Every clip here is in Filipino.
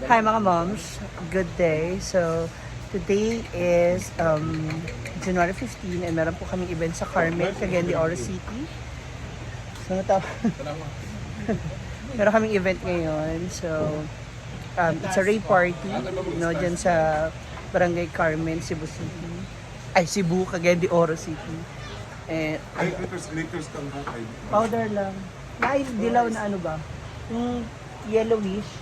Hi mga moms, good day. So today is January 15 and meron po kaming event sa Carmen, Cagayan de Oro City. So meron kaming event ngayon. So it's a rave party, no, dyan sa Barangay Carmen, Cebu City. Ay, Cebu, Cagayan de Oro City. And Glitters kang hukay. powder lang. Dilaw na ano ba? Yung yellowish.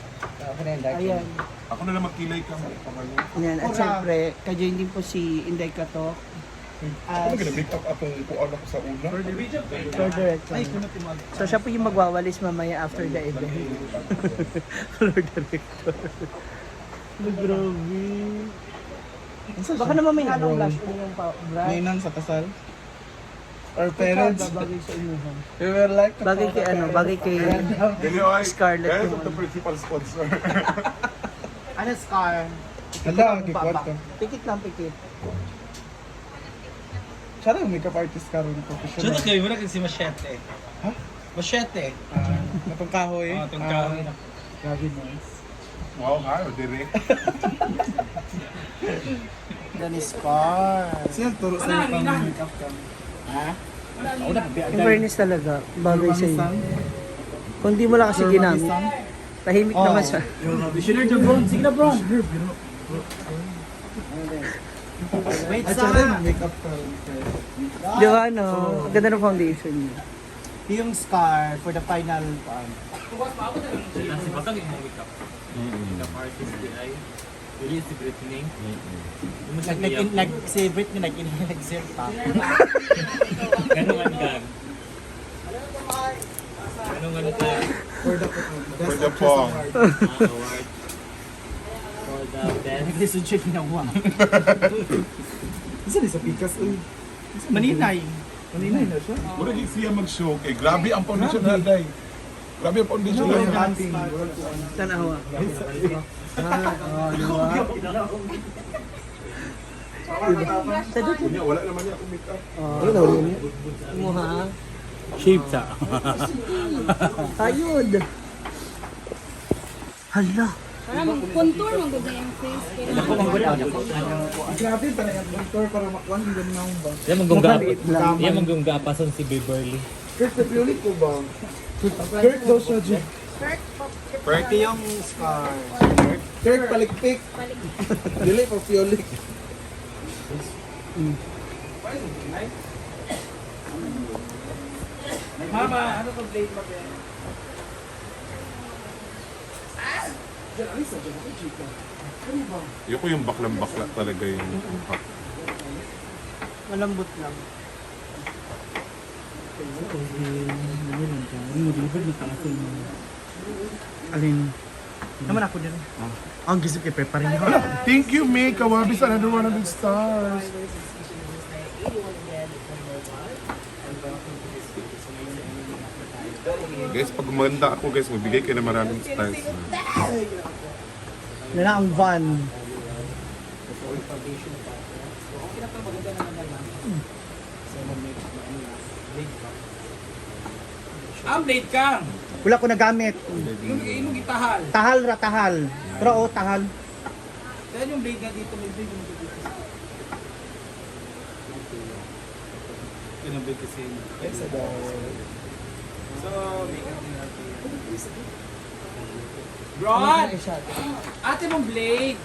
Ayan. Ako na lang magkilay kang pamayo. Ayan. At syempre, kajoin din po si Inday Katok. Ako na make up atong kuan ako sa una. Floor director. So siya po yung magwawalis mamaya after the event. Floor director. Grabe. Baka naman may halong blush po yung brush. Mainan sa kasal? Or parents? Bagay sa inyo. We were like to Bagay kay ano, bagay kay Scarlett Guys, yung the principal sponsor. ano Scar? Hala, kikwat ka. Pikit lang, pikit. Siya lang makeup artist ka rin. Siya na kayo, wala kasi machete. Ha? Machete. Matong kahoy. Itong kahoy. Grabe nice. Wow, nga, direct. Dani Scar. Siya turo sa pang makeup ka. In fairness talaga, bagay sa inyo. Kung di mo lang kasi ginamit, tahimik naman siya. Visionary to bro. Sige na bro. Wait, At siya rin makeup ka. Di ba ano, ganda ng foundation niya. Yung scar for the final Si Patang yung make up. Makeup artist di ay. Really si Britney. si Britney nag-inhale pa. Ganun ang gang. Ganun ano tayo. For the For the pong. Award. For the best. Nag-listen siya ginawa. Isa sa pikas. Maninay. Maninay na siya. Mura di siya mag-show kay grabe ang foundation na day. Grabe ang foundation na day. Tanawa. Wala naman niya akong make up. Mo ha? Shape sa. Ayod. Hala. Parang contour mo gud yung face. Grabe talaga ang doctor para makuha hindi ganun na ba. Yan manggungga. Maliit lang. Yan manggungga pason si Beverly. Kirk na piolik ko ba? Kirk daw siya dyan. Pretty yung scar. Kirk palikpik. Dili pa piolik. Mama, ano to blade mo ba? Yung ko yung baklang-bakla talaga yung Malambot lang. Alin? Naman ako din. Ang gisip kay prepare niyo. Thank you, May. Kawabis another 100 stars. Guys, pag gumanda ako, guys, magbigay kayo ng maraming stars. Yan na ang van. Blade ka. Wala ko nagamit. Yung gitahal. Tahal ra tahal. Pero oh, tahal. Dahil yung blade nga dito, may blade yung dito. Yun ang blade kasi. So, make up din natin. Ron! Ate mong blade!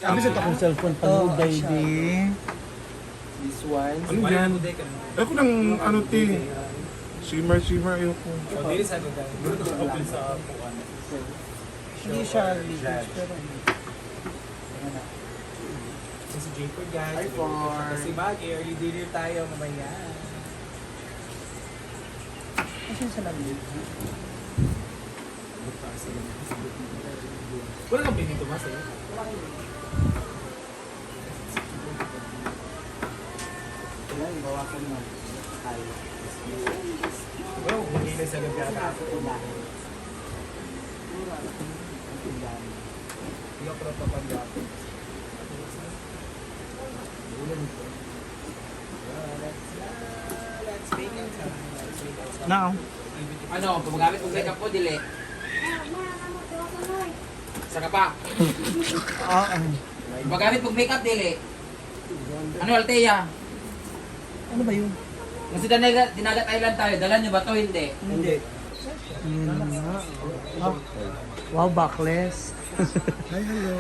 Sabi sa akong cellphone pang baby. This one. Ano yan? Ako ng ano, ti. Shimmer, ayoko. Dili sa agad. Dito sa open sa puwan. Hindi siya liquids, pero Si Jacob guys. Hi, Ford. Kasi Maggie, early dinner tayo mamaya. kasi sa labi. Wala kang pinito mas eh. Bro, hindi na sa lugar na ako. Hindi ako na papanggap. Let's make it. Now. Ano, gumagamit kong makeup po, dili. Saka pa. Gumagamit kong makeup, dili. Ano, Althea? Ano ba yun? Kasi Dinagat Island tayo, dala nyo ba to? Hindi. Hindi. Yun nga. Oh. Wow, backless. Hi, hello.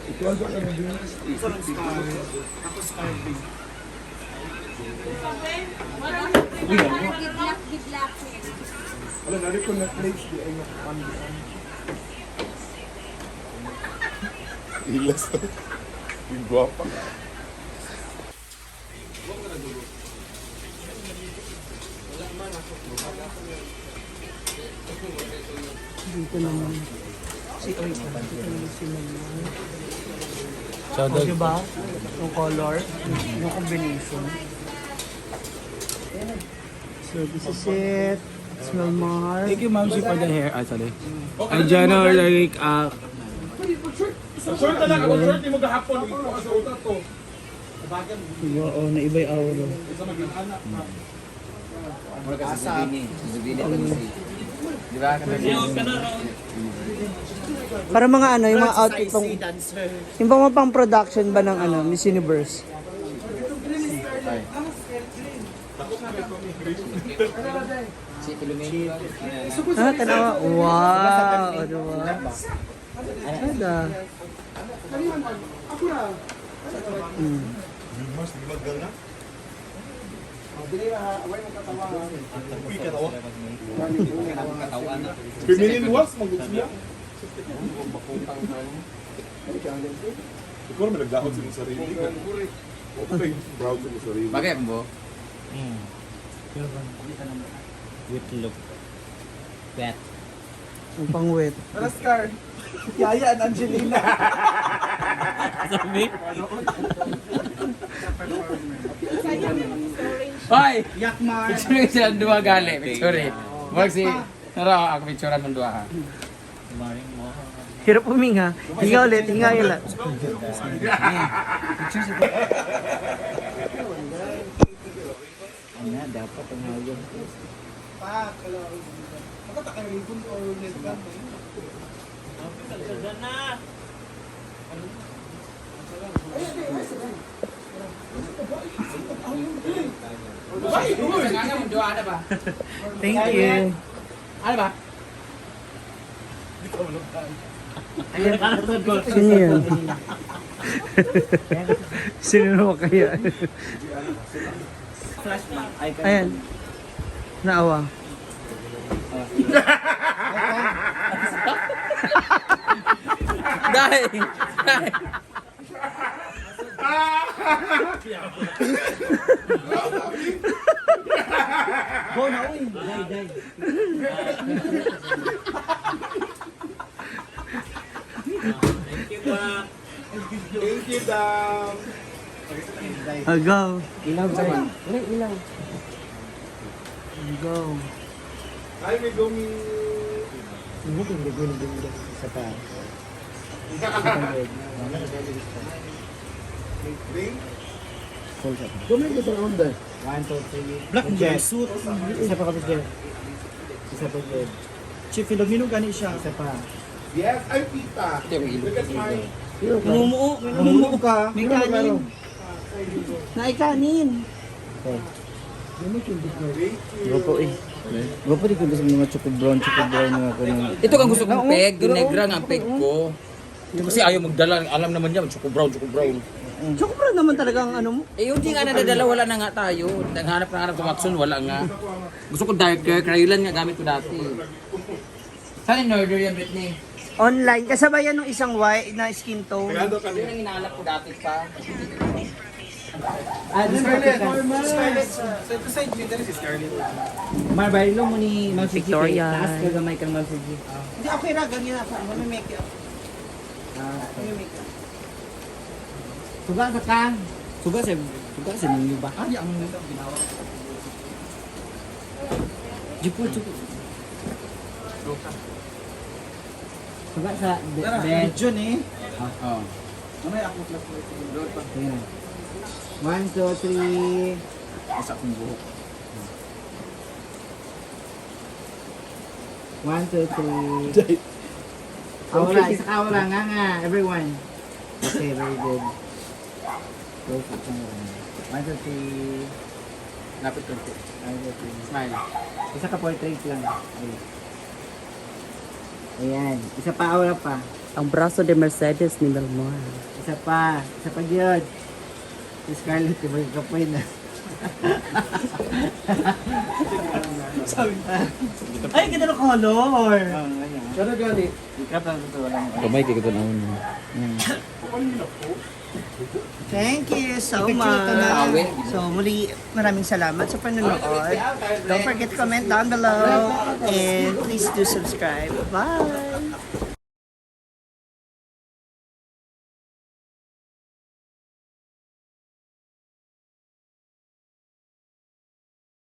Ikaw ba ka din? Isa lang scar. Ako scarfing. Gidlak. Wala, nari ko Netflix. Di ay nakapandi. Ilas. Yung guwapa. Dito naman. Si Oy, dito naman si Mama. So, O, diba? Yung color, yung combination. So, this is it. Smell more. thank you, Ma'am, for the hair. Sorry. I Jano, like, Short na lang ako, short. Di mo gahapon. Ito ka sa utat to. Oo, naiba yung aura. Mura kasi Zubini. Zubini at Lucy. Di ba? Para mga ano, yung mga outfit pang... Yung mga pang production ba ng ano, Miss Universe? Si Filomeno. Ah, tanawa. Wow! Ano ba? Ada. Feminine was, mag-gusto niya. Ikaw naman nagdahon sa iyong sarili. Okay, proud sa iyong sarili. Bagay mo? with look. Wet. Ang pang-wet. Ano scar? Yaya and Angelina. Sabi? Hoy! Yakmar. Picture silang dua gali. Picture. Wag si... Tara, ako picturean ng dua ha. Hirap huminga. Hinga ulit, hinga ulit. Ano, dapat ang hawag. Pa, kalau ako takalipon or netcam. Nga mong dua, ano ba? Thank you. Ano ba? Sino yan? Sino naman kaya? Ayan. Naawa. Dahil! Go na, uy. Day. Thank you, Dam. Agaw. Ilaw ba yan? Go. Ay, may gumi. Black dress suit. Isa pa kapis there. Isa pa there. Chief Filomeno gani siya. Isa pa. Yes, ay pita. Look at my... Namumuo ka. May kanin. Naikanin. Gopo eh. Gopo di ko gusto mga choco brown nga ko nang. Ito kang gusto kong peg, negra nga ang peg ko. Ito kasi ayaw magdala, alam naman niya, choco brown. Chokobro naman talaga ang ano mo. Eh yung di nga nadadala, wala na nga tayo. Naghanap sa Watson, wala nga. Gusto ko darker, crayolan nga gamit ko dati. Saan in order yan, Britney? Online. Kasabayan ng isang white na skin tone. Yun ang hinahanap ko dati pa. Scarlett. Scarlett. So, ito side nyo, dali si Scarlett. Marbarilo mo ni Ma'am Suji. Victoria. Taas ka gamay kang Ma'am Suji. Hindi, okay ra. Ganyan ako. May make up. May make up. Suga sa ka. Suga sa ninyo ba? Ay, ang nito, ginawa. Jupo. Suga sa bed. John eh. Oo. Mamaya ako plus. Ayan. 1, 2, 3. Asa akong buhok. 1, 2, 3. Aura, isa ka aura nga. Everyone. Okay, very good. Perfect. 1, 2, 3. Lapit konti. 1, 2, 3. Smile. Isa ka portrait lang. Ayan. Isa pa aura pa. Ang braso de Mercedes ni Belmar. Isa pa. Isa pa yun. Si Scarlett, iba yung kapoy na. Ay, ganda ng color! Pero gani. Kamay kay ko na. Thank you so Ipicture much. ka na. So muli, maraming salamat sa panonood. Don't forget to comment down below and please do subscribe. Bye!